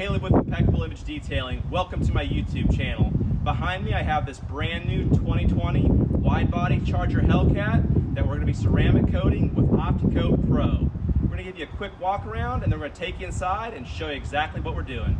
Caleb with Impeccable Image Detailing. Welcome to my YouTube channel. Behind me I have this brand new 2020 Widebody Charger Hellcat that we're going to be ceramic coating with Opti-Coat Pro. We're going to give you a quick walk around and then we're going to take you inside and show you exactly what we're doing.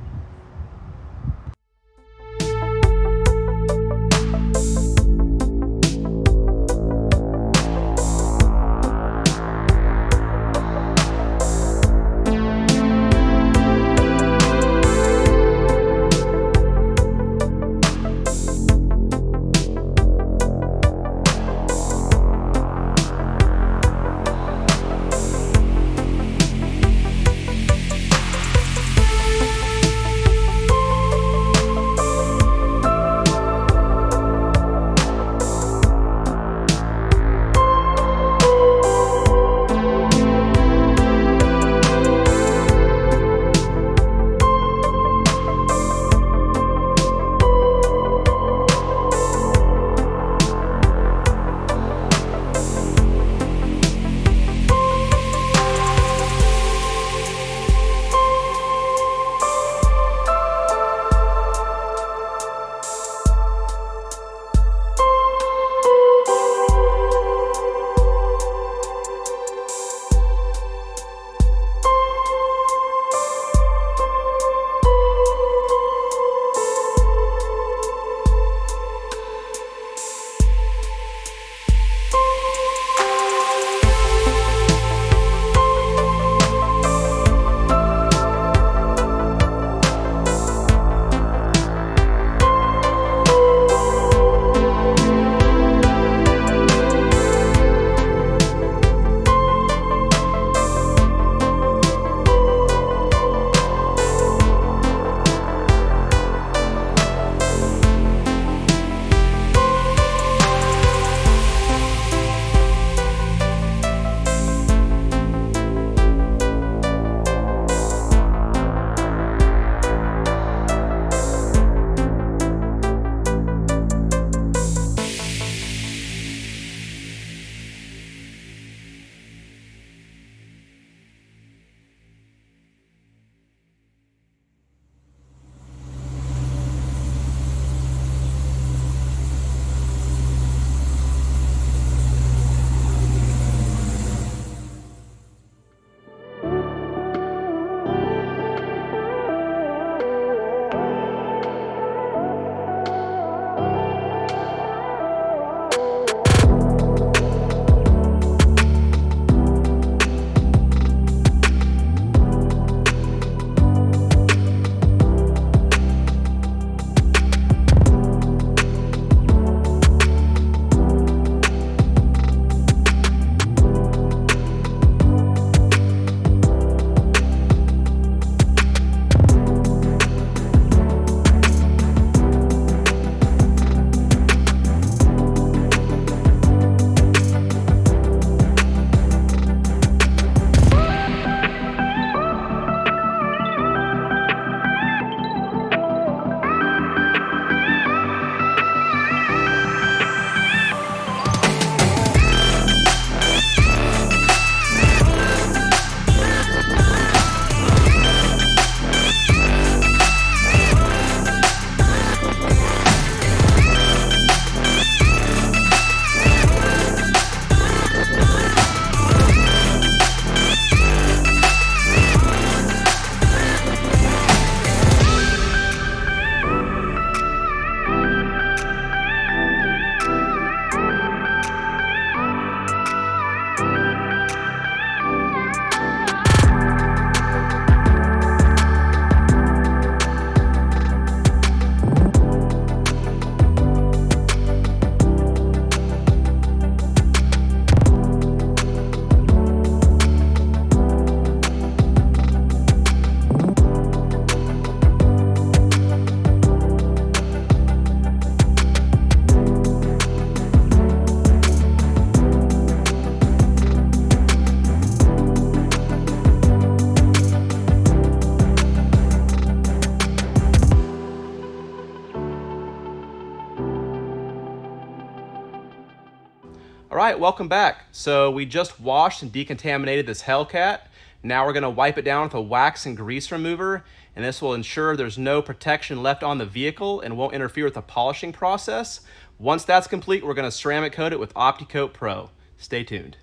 All right, welcome back. So we just washed and decontaminated this Hellcat. Now we're going to wipe it down with a wax and grease remover, and this will ensure there's no protection left on the vehicle and won't interfere with the polishing process. Once that's complete, we're going to ceramic coat it with Opti-Coat Pro. Stay tuned.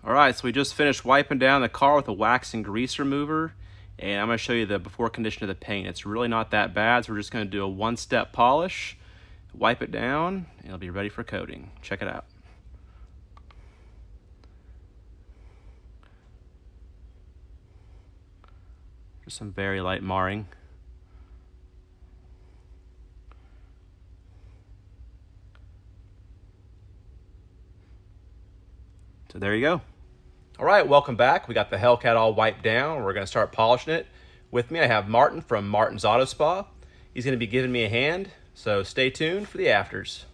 All right, so we just finished wiping down the car with a wax and grease remover, and I'm going to show you the before condition of the paint. It's really not that bad, so we're just going to do a one-step polish, wipe it down, and it'll be ready for coating. Check it out. Just some very light marring. So there you go. All right, welcome back. We got the Hellcat all wiped down. We're gonna start polishing it. With me, I have Martin from Martin's Auto Spa. He's gonna be giving me a hand, so stay tuned for the afters.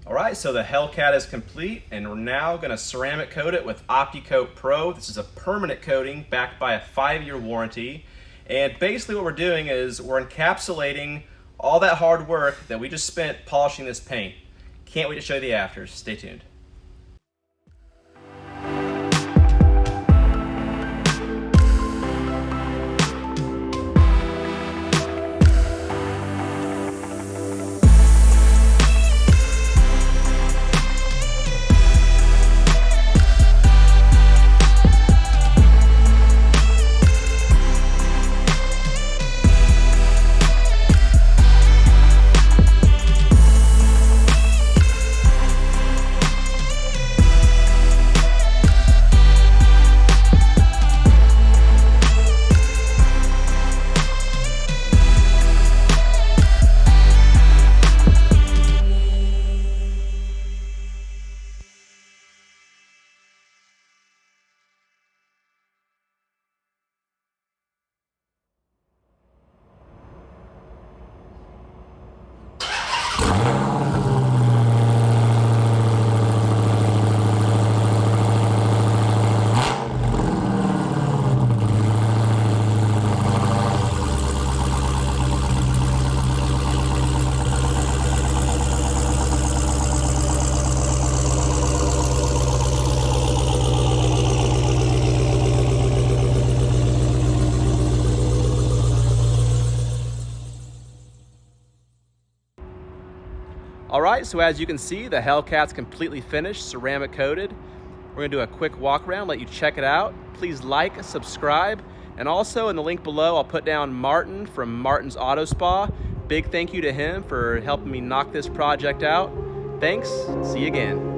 Alright, so the Hellcat is complete, and we're now going to ceramic coat it with Opti-Coat Pro. This is a permanent coating backed by a 5-year warranty. And basically what we're doing is we're encapsulating all that hard work that we just spent polishing this paint. Can't wait to show you the afters. Stay tuned. All right, so as you can see, the Hellcat's completely finished, ceramic coated. We're gonna do a quick walk around, let you check it out. Please like, subscribe, and also in the link below, I'll put down Martin from Martin's Auto Spa. Big thank you to him for helping me knock this project out. Thanks, see you again.